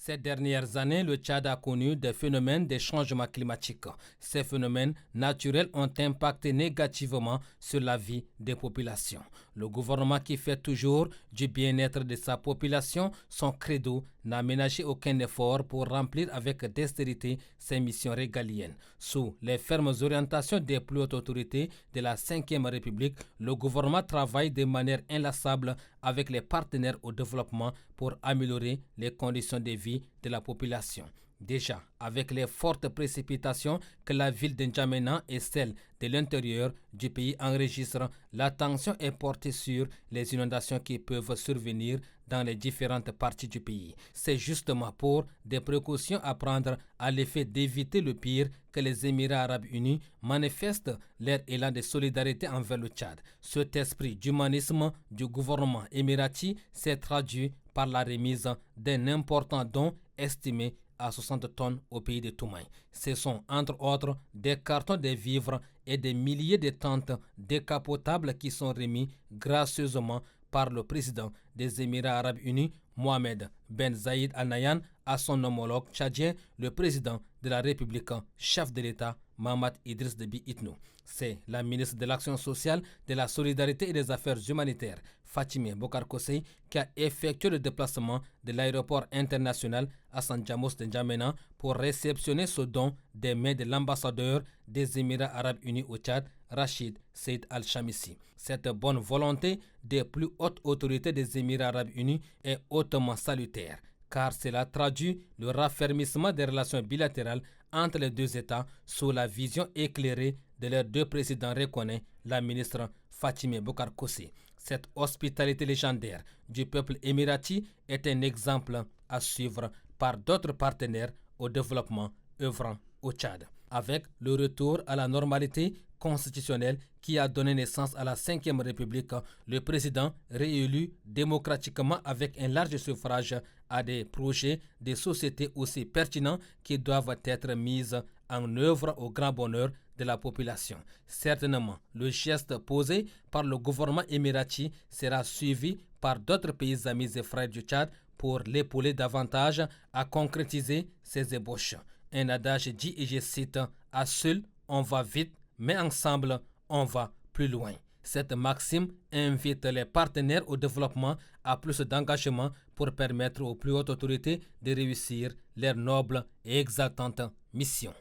Ces dernières années, le Tchad a connu des phénomènes de changement climatique. Ces phénomènes naturels ont impacté négativement sur la vie des populations. Le gouvernement qui fait toujours du bien-être de sa population, son credo, n'a ménagé aucun effort pour remplir avec dextérité ses missions régaliennes. Sous les fermes orientations des plus hautes autorités de la Ve République, le gouvernement travaille de manière inlassable avec les partenaires au développement pour améliorer les conditions de vie de la population. Déjà, avec les fortes précipitations que la ville de N'Djamena et celle de l'intérieur du pays enregistrent, l'attention est portée sur les inondations qui peuvent survenir dans les différentes parties du pays. C'est justement pour des précautions à prendre à l'effet d'éviter le pire que les Émirats arabes unis manifestent leur élan de solidarité envers le Tchad. Cet esprit d'humanisme du gouvernement émirati s'est traduit par la remise d'un important don estimé à 60 tonnes au pays de Toumaï. Ce sont entre autres des cartons de vivres et des milliers de tentes décapotables qui sont remis gracieusement par le président des Émirats arabes unis, Mohamed Ben Zayed Al Nahyan, à son homologue tchadien, le président de la République, chef de l'État, Mahamat Idriss Déby Itno. C'est la ministre de l'Action sociale, de la solidarité et des affaires humanitaires, Fatimé Bokar Kossei, qui a effectué le déplacement de l'aéroport international Hassan Djamos de N'Djamena pour réceptionner ce don des mains de l'ambassadeur des Émirats arabes unis au Tchad, Rachid Seyd Al-Chamissi. Cette bonne volonté des plus hautes autorités des Émirats arabes unis est hautement salutaire, car cela traduit le raffermissement des relations bilatérales entre les deux États sous la vision éclairée de leurs deux présidents, reconnaît la ministre Fatimé Bokar Kossei. Cette hospitalité légendaire du peuple émirati est un exemple à suivre par d'autres partenaires au développement œuvrant au Tchad. Avec le retour à la normalité constitutionnelle qui a donné naissance à la Ve République, le président réélu démocratiquement avec un large suffrage a des projets de société aussi pertinents qui doivent être mis en œuvre au grand bonheur de la population. Certainement, le geste posé par le gouvernement émirati sera suivi par d'autres pays amis et frères du Tchad pour l'épauler davantage à concrétiser ses ébauches. Un adage dit, et je cite, « À seul, on va vite, mais ensemble, on va plus loin ». Cette maxime invite les partenaires au développement à plus d'engagement pour permettre aux plus hautes autorités de réussir leur noble et exaltante mission.